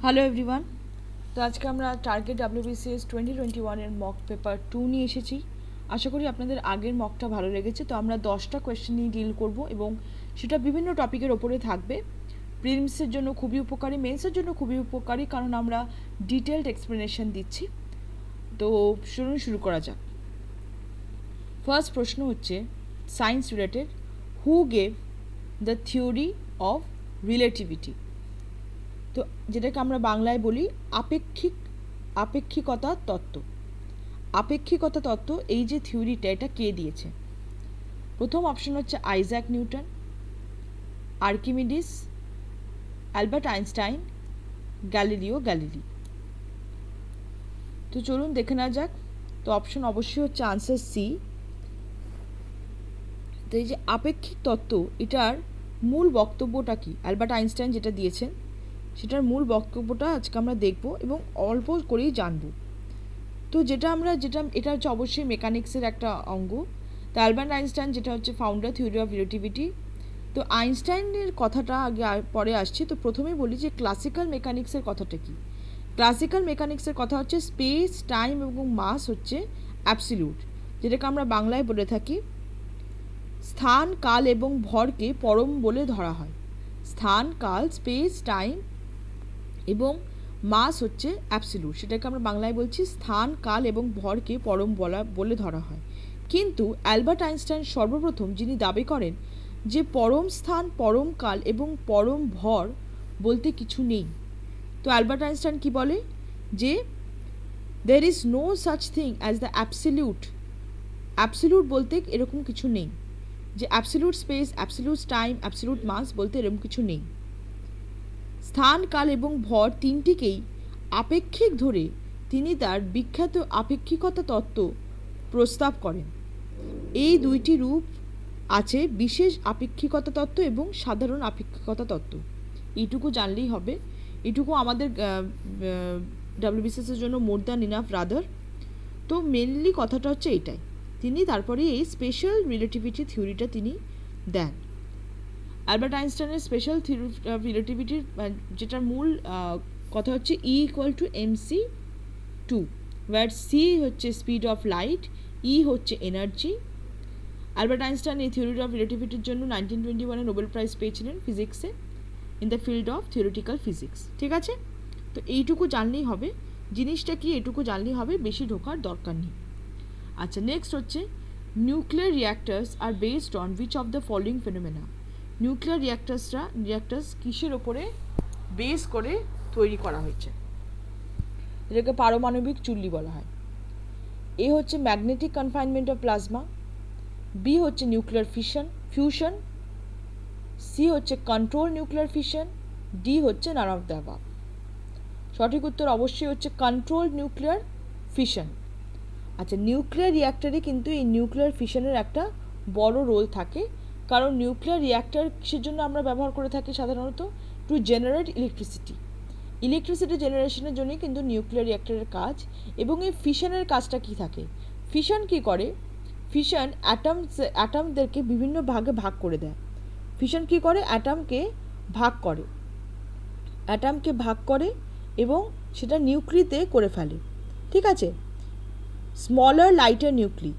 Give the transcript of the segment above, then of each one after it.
Hello everyone. তো আজকে আমরা টার্গেট WBCS 2021 মক পেপার 2 নিয়ে এসেছি। আশা করি আপনাদের আগের মকটা ভালো লেগেছে। তো আমরা 10টা কোয়েশ্চেন নিয়ে ডিল করব এবং সেটা বিভিন্ন টপিকের ওপরে থাকবে। প্রিলিমসের জন্য খুবই উপকারী, মেন্সের জন্য খুবই উপকারী, কারণ আমরা ডিটেলড এক্সপ্লেনেশন দিচ্ছি। তো শুরু করা যাক। ফার্স্ট প্রশ্ন হচ্ছে science related, who gave the theory of relativity? তো যেটাকে আমরা বাংলায় বলি আপেক্ষিকতা তত্ত্ব। আপেক্ষিকতা তত্ত্ব, এই যে থিওরিটা, এটা কে দিয়েছে? প্রথম অপশন হচ্ছে Isaac Newton, Archimedes, Albert Einstein, Galileo Galilei. তো চলুন দেখে নেওয়া যাক। তো অপশন অবশ্যই হচ্ছে আনসার সি। তো এই যে আপেক্ষিক তত্ত্ব, এটার মূল বক্তব্যটা কি? অ্যালবার্ট আইনস্টাইন যেটা দিয়েছেন সেটার মূল বক্তব্যটা আজকে আমরা দেখব এবং অল্প করেই জানব। তো এটা হচ্ছে অবশ্যই মেকানিক্সের একটা অঙ্গ। তো অ্যালবার্ট আইনস্টাইন যেটা হচ্ছে ফাউন্ডার থিওরি অফ রিলেটিভিটি। তো আইনস্টাইনের কথাটা আগে পরে আসছি। তো প্রথমেই বলি যে ক্লাসিক্যাল মেকানিক্সের কথাটা কি। ক্লাসিক্যাল মেকানিক্সের কথা হচ্ছে স্পেস, টাইম এবং মাস হচ্ছে অ্যাবসলিউট, যেটাকে আমরা বাংলায় বলে থাকি স্থান, কাল এবং ভরকে পরম বলে ধরা হয়। স্থান, কাল, স্পেস, টাইম এবং মাস হচ্ছে অ্যাবসলিউট, সেটাকে আমরা বাংলায় বলছি স্থান, কাল এবং ভরকে পরম বলে ধরা হয়। কিন্তু অ্যালবার্ট আইনস্টাইন সর্বপ্রথম যিনি দাবি করেন যে পরম স্থান, পরম কাল এবং পরম ভর বলতে কিছু নেই। তো অ্যালবার্ট আইনস্টাইন কি বলে? যে there is no such thing as the absolute. Absolute বলতে এরকম কিছু নেই, যে absolute space, absolute time, absolute mass বলতে এরকম কিছু নেই। স্থান, কাল এবং ভর তিনটিকেই আপেক্ষিক ধরে তিনি তার বিখ্যাত আপেক্ষিকতা তত্ত্ব প্রস্তাব করেন। এই দুইটি রূপ আছে, বিশেষ আপেক্ষিকতা তত্ত্ব এবং সাধারণ আপেক্ষিকতা তত্ত্ব। এইটুকু জানলেই হবে, এটুকু আমাদের WBCS এর জন্য মোর দ্যান ইনাফ রাদার। তো মেনলি কথাটা হচ্ছে এইটাই। তিনি তারপরে এই স্পেশাল রিলেটিভিটি থিওরিটা তিনি দেন। অ্যালবার্ট আইনস্টাইনের স্পেশাল থিওরি অফ রিলেটিভিটির যেটার মূল কথা হচ্ছে E=mc2, ওয়ার সি হচ্ছে স্পিড অফ লাইট, ই হচ্ছে এনার্জি। অ্যালবার্ট আইনস্টাইন এই থিওরি অফ রিলেটিভিটির জন্য 1921 নোবেল প্রাইজ পেয়েছিলেন ফিজিক্সে, in the field of theoretical physics. ঠিক আছে? তো এইটুকু জানলেই হবে, জিনিসটা কি এটুকু জানলেই হবে, বেশি ঢোকার দরকার নেই। আচ্ছা, নেক্সট হচ্ছে nuclear reactors are based on which of the following phenomena? Nuclear reactors কিসের ওপরে বেস করে তৈরি করা হয়েছে? এটাকে পারমাণবিক চুল্লি বলা হয়। এ হচ্ছে magnetic confinement of plasma, B হচ্ছে নিউক্লিয়ার ফিউশন, সি হচ্ছে কন্ট্রোল নিউক্লিয়ার ফিশন, ডি হচ্ছে নান অফ দ্য অ্যাবাভ। সঠিক উত্তর অবশ্যই হচ্ছে কন্ট্রোল নিউক্লিয়ার ফিশন। আচ্ছা, নিউক্লিয়ার রিঅ্যাক্টারে কিন্তু এই নিউক্লিয়ার ফিশনের একটা বড় রোল থাকে, কারণ নিউক্লিয়ার রিঅ্যাক্টর কিসের জন্য আমরা ব্যবহার করে থাকি সাধারণত? টু জেনারেট ইলেকট্রিসিটি জেনারেশনের জন্যই কিন্তু নিউক্লিয়ার রিঅ্যাক্টরের কাজ। এবং এই ফিশনের কাজটা কি থাকে? ফিশন কি করে? ফিশন অ্যাটমদেরকে বিভিন্ন ভাগে ভাগ করে দেয়। ফিশন কি করে? অ্যাটমকে ভাগ করে এবং সেটা নিউক্লিতে করে ফেলে। ঠিক আছে? Smaller lighter nuclei.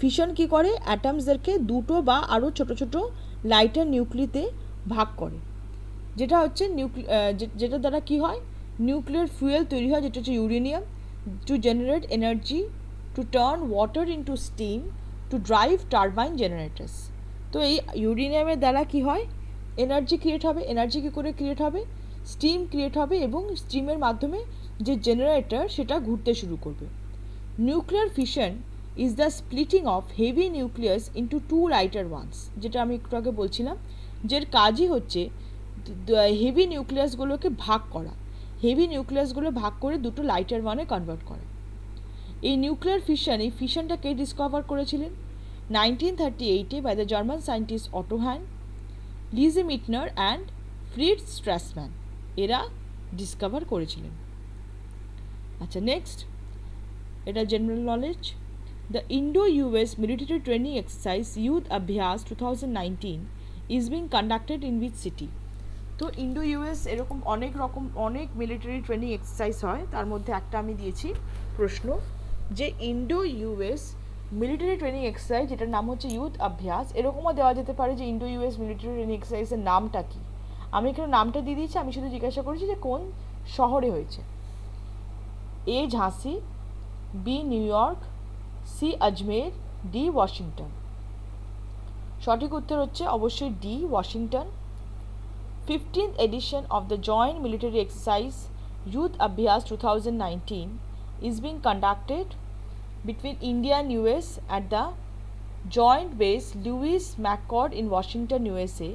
ফিশন কি করে? অ্যাটমসদেরকে দুটো বা আরও ছোট ছোট লাইটার নিউক্লিতে ভাগ করে, যেটা হচ্ছে যেটার দ্বারা কি হয়? নিউক্লিয়ার ফুয়েল তৈরি হয়, যেটা হচ্ছে uranium, to generate energy, to turn water into steam, to drive turbine জেনারেটার্স। তো এই ইউরেনিয়ামের দ্বারা কি হয়? এনার্জি ক্রিয়েট হবে। এনার্জি কী করে ক্রিয়েট হবে? স্টিম ক্রিয়েট হবে এবং স্টিমের মাধ্যমে যে জেনারেটর সেটা ঘুরতে শুরু করবে। Nuclear fission is the splitting of heavy nucleus into two lighter ones, যেটা আমি একটু আগে বলছিলাম, যের কাজই হচ্ছে হেভি নিউক্লিয়াসগুলোকে ভাগ করা, হেভি নিউক্লিয়াসগুলো ভাগ করে দুটো লাইটার ওয়ানে কনভার্ট করা। এই নিউক্লিয়ার এই ফিশনটাকে ডিসকভার করেছিলেন 1938-এ by the German scientist Otto Hahn, Lise মিটনার and ফ্রিডস স্ট্রাসম্যান, এরা ডিসকভার করেছিলেন। আচ্ছা, নেক্সট, এটা general knowledge. The Indo US military training exercise Yudh Abhyas 2019 is being conducted in which city? তো ইন্ডো ইউএস এরকম অনেক মিলিটারি ট্রেনিং এক্সারসাইজ হয়, তার মধ্যে একটা আমি দিয়েছি প্রশ্ন যে Indo US military training exercise যেটার নাম হচ্ছে ইউথ অভ্যাস, এরকমও দেওয়া যেতে পারে যে ইন্ডো ইউএস মিলিটারি ট্রেনিং এক্সারসাইজের নামটা কী। আমি এখানে নামটা দিয়ে দিয়েছি, আমি শুধু জিজ্ঞাসা করেছি যে কোন শহরে হয়েছে। এ ঝাঁসি, বি নিউ ইয়র্ক, সি আজমের, ডি ওয়াশিংটন। সঠিক উত্তর হচ্ছে অবশ্যই D Washington. 15th edition of the Joint Military Exercise Youth Abhyas 2019 is being conducted between India and US at the Joint Base Lewis McChord in Washington, USA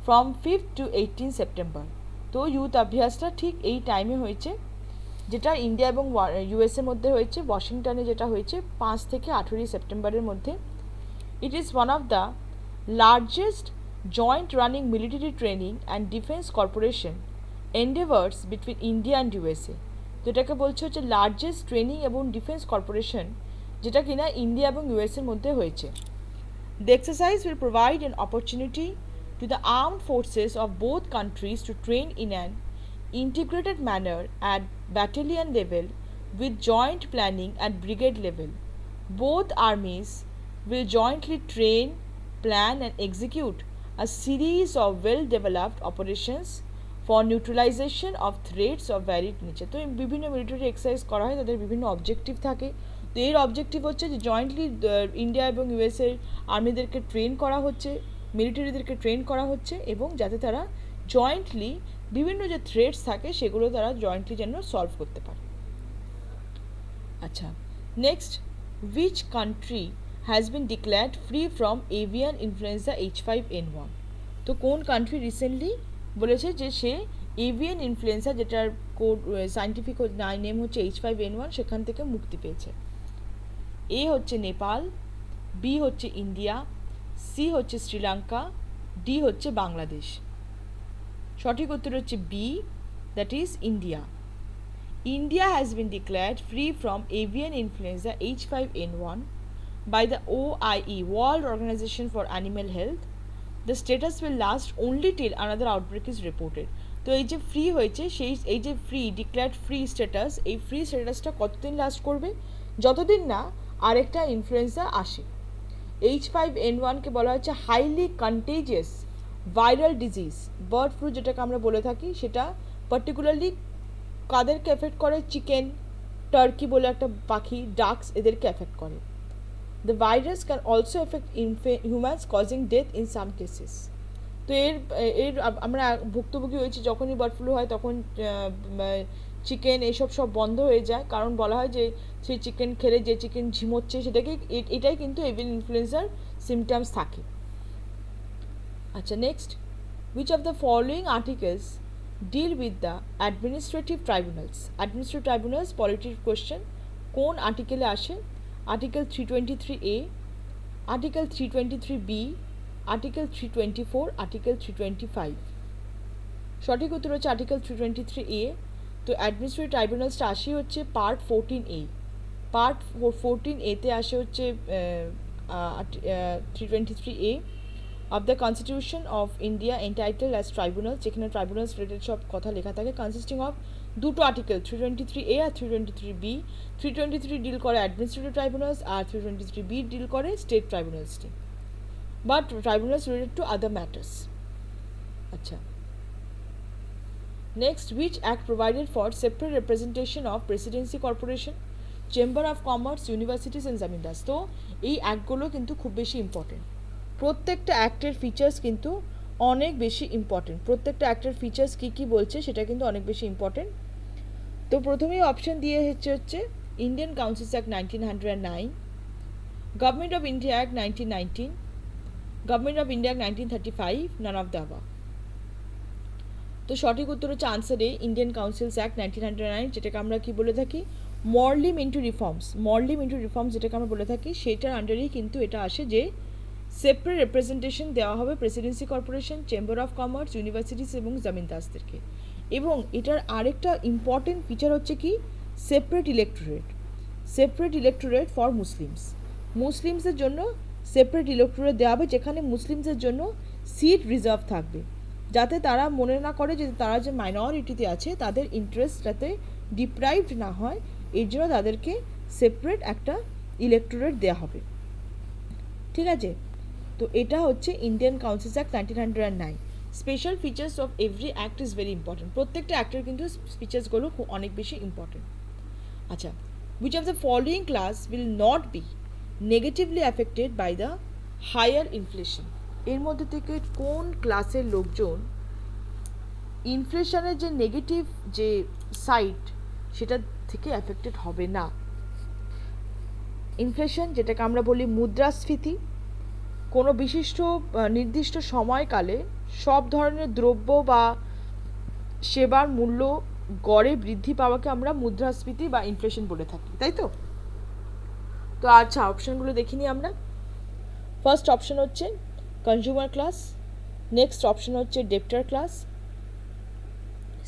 from 5th to 18th September. তো youth অভ্যাসটা ঠিক এই টাইমে হয়েছে, যেটা India এবং ইউএসের মধ্যে হয়েছে। ওয়াশিংটনে যেটা হয়েছে 5 থেকে 18 সেপ্টেম্বরের মধ্যে। It is one of the largest joint running military training and defense corporation endeavors between India and USA, যেটাকে বলছে হচ্ছে লার্জেস্ট ট্রেনিং এবং ডিফেন্স কর্পোরেশন, যেটা কিনা ইন্ডিয়া এবং ইউএসের মধ্যে হয়েছে। The exercise will provide an opportunity to the armed forces of both countries to train in an integrated manner at battalion level with joint planning at brigade level. Both armies will jointly train, plan and execute a series of well-developed operations for neutralization of threats of varied nature. তো বিভিন্ন military exercise করা হয়, তাদের বিভিন্ন objective থাকে। তো এর objective হচ্ছে যে জয়েন্টলি ইন্ডিয়া এবং ইউএসএর আর্মিদেরকে ট্রেন করা হচ্ছে, মিলিটারিদেরকে ট্রেন করা হচ্ছে, এবং যাতে তারা জয়েন্টলি বিভিন্ন যে থ্রেটস থাকে সেগুলো তারা জয়েন্টলি যেন সলভ করতে পারে। আচ্ছা, next, which country has been declared free from avian influenza H5N1? তো কোন কান্ট্রি রিসেন্টলি বলেছে যে সে এভিয়ান ইনফ্লুয়েঞ্জা, যেটার কোড সায়েন্টিফিক নেম হচ্ছে H5N1, সেখান থেকে মুক্তি পেয়েছে। এ হচ্ছে নেপাল, বি হচ্ছে ইন্ডিয়া, সি হচ্ছে শ্রীলঙ্কা, ডি হচ্ছে বাংলাদেশ। সঠিক উত্তর হচ্ছে B, that is India. India has been declared free from avian influenza H5N1 by the OIE, World Organization for Animal Health. The status will last only till another outbreak is reported. তো এই যে free হয়েছে, এই যে free declared free status, এই free স্ট্যাটাসটা কতদিন last করবে? যতদিন না আরেকটা ইনফ্লুয়েঞ্জা আসে। H5N1কে বলা হচ্ছে highly contagious viral disease, bird flu যেটাকে আমরা বলে থাকি, সেটা পার্টিকুলারলি কাদেরকে এফেক্ট করে? চিকেন, টার্কি বলে একটা পাখি, ডাকস, এদেরকে এফেক্ট করে। The virus can also affect humans, causing death in some cases. তো এর আমরা ভুক্তভোগী হয়েছি, যখনই বার্ড ফ্লু হয় তখন চিকেন এসব সব বন্ধ হয়ে যায়, কারণ বলা হয় যে সেই চিকেন খেলে যে চিকেন ঝিমোচ্ছে সেটাকে, এটাই কিন্তু এভিয়ান ইনফ্লুয়েঞ্জার সিমটমস থাকে। আচ্ছা, next, which of the following articles deal with the administrative tribunals? Administrative tribunals polity question, কোন আর্টিকেলে আসে? Article 323A, Article 323B, Article 324, Article 325. সঠিক উত্তর হচ্ছে Article 323A। তো অ্যাডমিনিস্ট্রেটিভ ট্রাইব্যুনালসটা আসে হচ্ছে পার্ট 14A। পার্ট 14A-তে আসে হচ্ছে 323A of the Constitution of India entitled as Tribunals, যেখানে ট্রাইব্যুনালস রিলেটেড সব কথা লেখা থাকে, কনসিস্টিং অফ দুটো আর্টিকেল 323A আর 323B। 323 ডিল করে অ্যাডমিনিস্ট্রেটিভ ট্রাইব্যুনালস আর 323B ডিল করে স্টেট ট্রাইব্যুনালসটি, but tribunals related to other matters. আচ্ছা, next, which act provided for separate representation of presidency corporation, chamber of commerce, universities and zamindars? তো এই অ্যাক্টগুলো কিন্তু খুব বেশি ইম্পর্টেন্ট। প্রত্যেকটা অ্যাক্টের ফিচার্স কিন্তু অনেক বেশি ইম্পর্টেন্ট। প্রত্যেকটা অ্যাক্টের ফিচার্স কী কী বলছে সেটা কিন্তু অনেক বেশি ইম্পর্টেন্ট। তো প্রথমেই অপশন দিয়ে হচ্ছে Indian council's act 1909, government of India act 1919, government of India act 1935, naan of the above. তো সঠিক উত্তর হচ্ছে আনসার এ, ইন্ডিয়ান কাউন্সিলস অ্যাক্ট 1909, যেটাকে আমরা কি বলে থাকি? মরলিম ইন্টু রিফর্মস। মরলিম ইন্টু রিফর্মস যেটাকে আমরা বলে থাকি, সেটার আন্ডারেই কিন্তু এটা আসে যে সেপারেট রিপ্রেজেন্টেশন দেওয়া হবে presidency corporation, chamber of commerce, universities এবং জামিনদাসদেরকে। এবং এটার আরেকটা ইম্পর্টেন্ট ফিচার হচ্ছে কি? Separate electorate. Separate electorate for Muslims. মুসলিমসের জন্য সেপারেট ইলেক্টোরেট দেওয়া হবে, যেখানে মুসলিমসের জন্য সিট রিজার্ভ থাকবে। যাতে তারা মনে না করে যে তারা যে মাইনরিটিতে আছে তাদের ইন্টারেস্ট যাতে ডিপ্রাইভড না হয়, এর জন্য তাদেরকে সেপারেট একটা ইলেক্টোরেট দেওয়া হবে। ঠিক আছে, তো এটা হচ্ছে Indian council's act 1909। Special features of every act is very important. প্রত্যেকটা অ্যাক্টের কিন্তু ফিচার্সগুলো অনেক বেশি ইম্পর্টেন্ট। আচ্ছা, which of the following class will not be negatively affected by the higher inflation? এর মধ্যে থেকে কোন ক্লাসের লোকজন ইনফ্লেশনের যে নেগেটিভ যে সাইড সেটা থেকে অ্যাফেক্টেড হবে না? ইনফ্লেশন, যেটাকে আমরা বলি মুদ্রাস্ফীতি, কোনো বিশিষ্ট নির্দিষ্ট সময়কালে সব ধরনের দ্রব্য বা সেবার মূল্য গড়ে বৃদ্ধি পাওয়াকে আমরা মুদ্রাস্ফীতি বা ইনফ্লেশন বলে থাকি, তাই তো? তো আচ্ছা, অপশানগুলো দেখিনি আমরা। ফার্স্ট অপশন হচ্ছে কনজিউমার ক্লাস, নেক্সট অপশন হচ্ছে ডেপ্টার ক্লাস,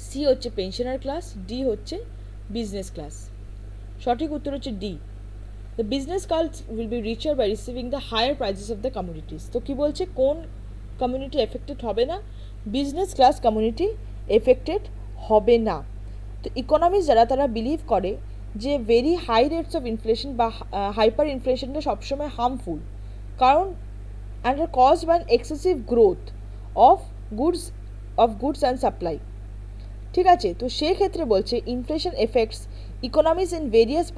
সি হচ্ছে পেনশনার ক্লাস, ডি হচ্ছে বিজনেস ক্লাস। সঠিক উত্তর হচ্ছে D. The business class will be richer by receiving the higher prices of the communities. তো কী বলছে, কোন কমিউনিটি এফেক্টেড হবে না? বিজনেস ক্লাস কমিউনিটি এফেক্টেড হবে না। তো ইকোনমিক্স যারা তারা বিলিভ করে যে very high rates of inflation বা হাইপার ইনফ্লেশনটা সবসময় হার্মফুল, কারণ and are caused by excessive growth of goods and supply. ঠিক আছে, তো সেক্ষেত্রে বলছে inflation effects economics in various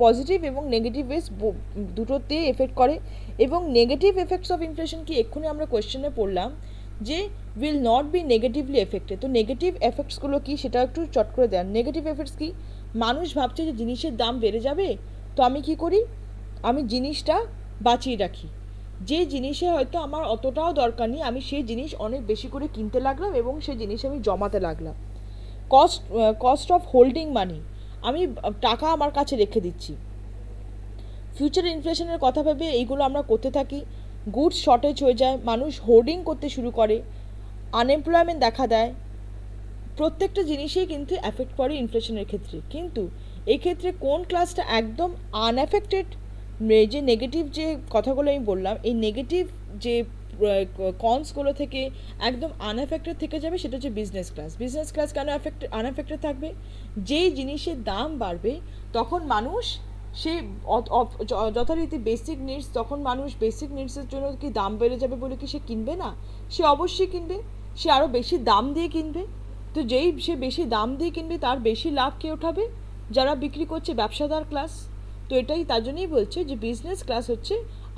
positive এবং নেগেটিভ ওয়েস, দুটোতেই এফেক্ট করে। এবং নেগেটিভ এফেক্টস অফ ইনফ্লেশন কি এক্ষুনি আমরা কোয়েশ্চেনে পড়লাম যে will not be negatively affected. তো নেগেটিভ এফেক্টসগুলো কি সেটা একটু চট করে দেন। নেগেটিভ এফেক্টস কি? মানুষ ভাবছে যে জিনিসের দাম বেড়ে যাবে, তো আমি কি করি, আমি জিনিসটা বাঁচিয়ে রাখি। যে জিনিসে হয়তো আমার অতটাও দরকার নেই, আমি সেই জিনিস অনেক বেশি করে কিনতে লাগলাম এবং সেই জিনিস আমি জমাতে লাগলাম। কস্ট অফ হোল্ডিং মানি, আমি টাকা আমার কাছে রেখে দিচ্ছি। ফিউচার ইনফ্লেশনের কথা ভেবে এইগুলো আমরা করতে থাকি। গুডস শর্টেজ হয়ে যায়, মানুষ হোর্ডিং করতে শুরু করে, আনএমপ্লয়মেন্ট দেখা দেয়। প্রত্যেকটা জিনিসেই কিন্তু অ্যাফেক্ট করে ইনফ্লেশনের ক্ষেত্রে। কিন্তু এই ক্ষেত্রে কোন ক্লাসটা একদম আনঅ্যাফেক্টেড? যে নেগেটিভ যে কথাগুলো আমি বললাম, এই নেগেটিভ যে কনসগুলো থেকে একদম আনএফেক্টেড থেকে যাবে সেটা হচ্ছে বিজনেস ক্লাস। বিজনেস ক্লাস কেন আনএফেক্টেড থাকবে? যেই জিনিসের দাম বাড়বে তখন মানুষ সে যথারীতি বেসিক নিডস, তখন মানুষ বেসিক নিডসের জন্য কি দাম বেড়ে যাবে বলে কি সে কিনবে না? সে অবশ্যই কিনবে, সে আরও বেশি দাম দিয়ে কিনবে। তো যেই সে বেশি দাম দিয়ে কিনবে তার বেশি লাভ কে ওঠাবে? যারা বিক্রি করছে, ব্যবসাদার ক্লাস। তো এটাই তার জন্যই বলছে যে বিজনেস ক্লাস হচ্ছে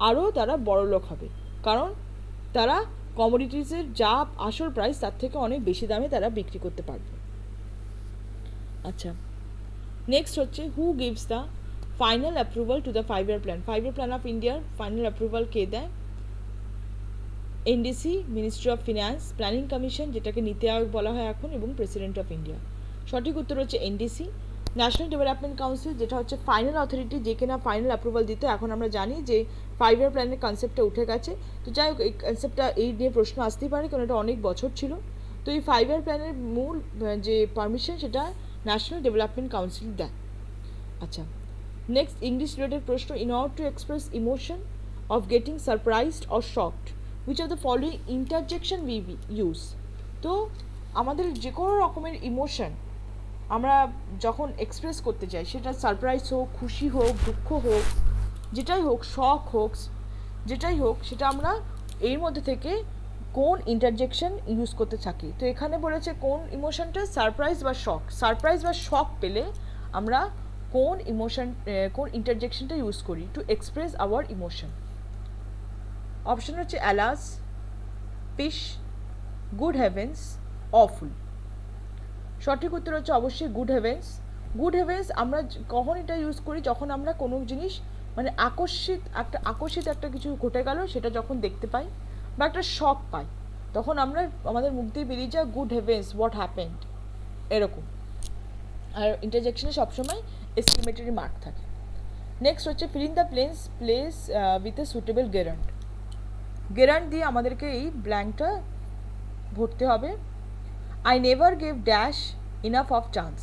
আরও তারা বড়লোক হবে, কারণ তারা কমোডিটিসের যা আসল প্রাইস তার থেকে অনেক বেশি দামে তারা বিক্রি করতে পারবে। আচ্ছা, নেক্সট হচ্ছে হু gives the final approval to the 5-year plan. 5-year plan of ইন্ডিয়ার ফাইনাল অ্যাপ্রুভাল কে দেয়? NDC, ministry of finance, planning commission যেটাকে নীতি আয়োগ বলা হয় এখন, এবং প্রেসিডেন্ট অফ ইন্ডিয়া। সঠিক উত্তর হচ্ছে এনডিসি, ন্যাশনাল ডেভেলপমেন্ট কাউন্সিল, যেটা হচ্ছে ফাইনাল অথরিটি যে কিনা ফাইনাল অ্যাপ্রুভাল দিতে। এখন আমরা জানি যে 5-year প্ল্যানের কনসেপ্টটা উঠে গেছে। তো যাই হোক, এই কনসেপ্টটা এই নিয়ে প্রশ্ন আসতেই পারে কারণ এটা অনেক বছর ছিল। তো এই 5-year প্ল্যানের মূল যে পারমিশন সেটা ন্যাশনাল ডেভেলপমেন্ট কাউন্সিল দেয়। আচ্ছা, নেক্সট ইংলিশ রিলেটেড প্রশ্ন। In order to express emotion of getting surprised or shocked, which of the following interjection we use? তো আমাদের যে কোনো রকমের ইমোশন আমরা যখন এক্সপ্রেস করতে চাই, সেটা সারপ্রাইজ হোক, খুশি হোক, দুঃখ হোক, যেটাই হোক, শখ হোক, যেটাই হোক, সেটা আমরা এর মধ্যে থেকে কোন ইন্টারজেকশন ইউজ করতে থাকি। তো এখানে বলেছে কোন ইমোশনটা, সারপ্রাইজ বা শখ। সারপ্রাইজ বা শখ পেলে আমরা কোন ইমোশন, কোন ইন্টারজেকশনটা ইউজ করি to express hour emotion? Option হচ্ছে অ্যালাস, পিশ, গুড হেভেন্স, অফুল। সঠিক উত্তর হচ্ছে অবশ্যই গুড হেভেন্স। গুড হেভেন্স আমরা কখন এটা ইউজ করি? যখন আমরা কোনো জিনিস মানে আকর্ষিত একটা কিছু ঘটে গেল সেটা যখন দেখতে পাই বা একটা শক পাই, তখন আমরা আমাদের মুখ দিয়ে বেরিয়ে যায় গুড হেভেন্স, হোয়াট হ্যাপেন্ড, এরকম। আর ইন্টারজেকশনে সবসময় এক্সক্লেমেটরি মার্ক থাকে। নেক্সট হচ্ছে filling the place with a suitable gerund. Gerund দিয়ে আমাদেরকে এই ব্ল্যাঙ্কটা ভরতে হবে। I never gave dash enough of chance.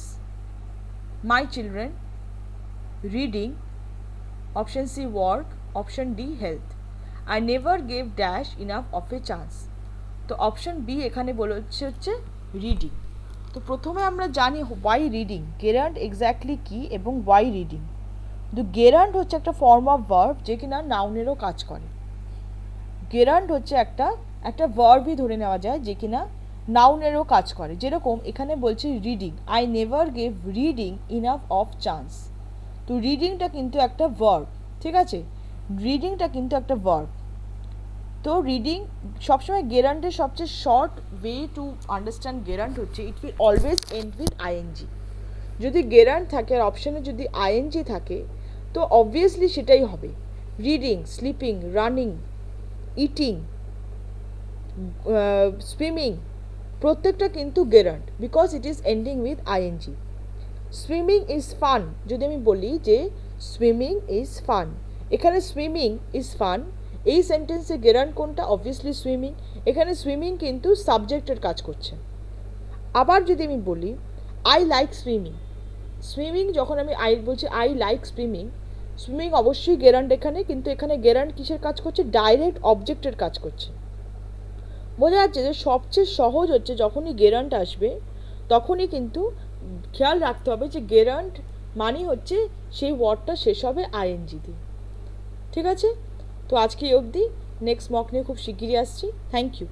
My children, reading, option C work, option D health. I never gave dash enough of a chance. তো option B এখানে হচ্ছে reading. তো প্রথমে আমরা জানি ওয়াই রিডিং, গেরান্ট এক্স্যাক্টলি কী এবং ওয়াই রিডিং। কিন্তু গেরান্ট হচ্ছে একটা ফর্ম অফ ভার্ব যে কিনা নাউনেরও কাজ করে। গেরান্ট হচ্ছে একটা ভার্বই ধরে নেওয়া যায় যে কিনা নাউনেরও কাজ করে। যেরকম এখানে বলছে reading, I never gave reading enough of chance. তো রিডিংটা কিন্তু একটা ভার্ব, ঠিক আছে, রিডিংটা কিন্তু একটা ভার্ব। তো রিডিং সবসময় গেরান্টের সবচেয়ে short way to understand gerund হচ্ছে it will always end with ING. যদি গেরান্ট থাকে আর অপশানে যদি আইএনজি থাকে তো অবভিয়াসলি সেটাই হবে। Reading, sleeping, running, eating, swimming প্রত্যেকটা কিন্তু gerund, because it is ending with ING. Swimming is fun, যদি আমি বলি যে সুইমিং ইজ ফান, এখানে সুইমিং ইজ ফান, এই সেন্টেন্সে গেরান্ট কোনটা? Obviously swimming. এখানে সুইমিং কিন্তু সাবজেক্টের কাজ করছে। আবার যদি আমি বলি আই লাইক সুইমিং, সুইমিং যখন আমি বলছি আই লাইক সুইমিং, সুইমিং অবশ্যই গেরান্ট এখানে, কিন্তু এখানে গেরান্ট কিসের কাজ করছে? ডাইরেক্ট অবজেক্টের কাজ করছে। বোঝা যাচ্ছে যে সবচেয়ে সহজ হচ্ছে যখনই গেরান্ট আসবে তখনই কিন্তু খেয়াল রাখতে হবে যে গেরান্ট মানে হচ্ছে সেই ওয়ার্ডটা শেষ হবে আইএনজি দিয়ে। ঠিক আছে, তো আজকে অবধি, নেক্সট মক নিয়ে খুব শিগগিরই আসছি। Thank you.